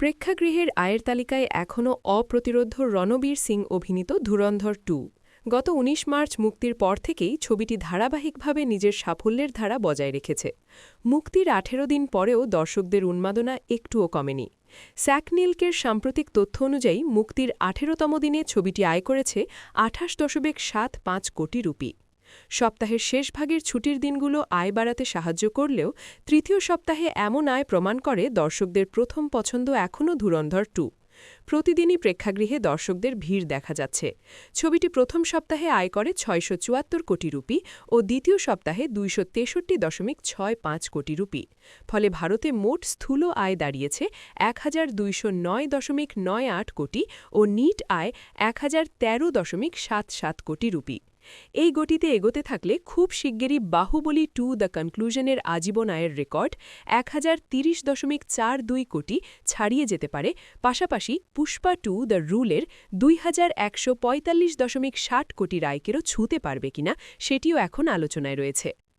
প্রেক্ষাগৃহের আয়ের তালিকায় এখনও অপ্রতিরোধ্য রণবীর সিং অভিনীত ধুরন্ধর 2। গত ১৯ মার্চ মুক্তির পর থেকেই ছবিটি ধারাবাহিকভাবে নিজের সাফল্যের ধারা বজায় রেখেছে। মুক্তির ১৮ দিন পরেও দর্শকদের উন্মাদনা একটুও কমেনি। স্যাকনিলকের সাম্প্রতিক তথ্য অনুযায়ী মুক্তির ১৮তম দিনে ছবিটি আয় করেছে ২৮.৭৫ কোটি রুপি। সপ্তাহের শেষ ভাগের ছুটির দিনগুলো আয় বাড়াতে সাহায্য করলেও তৃতীয় সপ্তাহে এমন আয় প্রমাণ করে দর্শকদের প্রথম পছন্দ এখনও ধুরন্ধর 2। প্রতিদিনই প্রেক্ষাগৃহে দর্শকদের ভিড় দেখা যাচ্ছে। ছবিটি প্রথম সপ্তাহে আয় করে ৬৭৪ কোটি রুপি ও দ্বিতীয় সপ্তাহে ২৬৩.৬৫ কোটি রুপি। ফলে ভারতে মোট স্থূল আয় দাঁড়িয়েছে ১,২০৯.৯৮ কোটি ও নিট আয় ১,০১৩.৭৭ কোটি রুপি। এই গতিতে এগোতে থাকলে খুব শিগগিরই বাহুবলী 2 দ্য কনক্লুশনের আজীবন আয়ের রেকর্ড ১,০৩০.৪২ কোটি ছাড়িয়ে যেতে পারে। পাশাপাশি পুষ্পা 2 দ্য রুলের ২,১৪৫.৬০ কোটি আয়কেরও ছুঁতে পারবে কিনা সেটিও এখন আলোচনায় রয়েছে।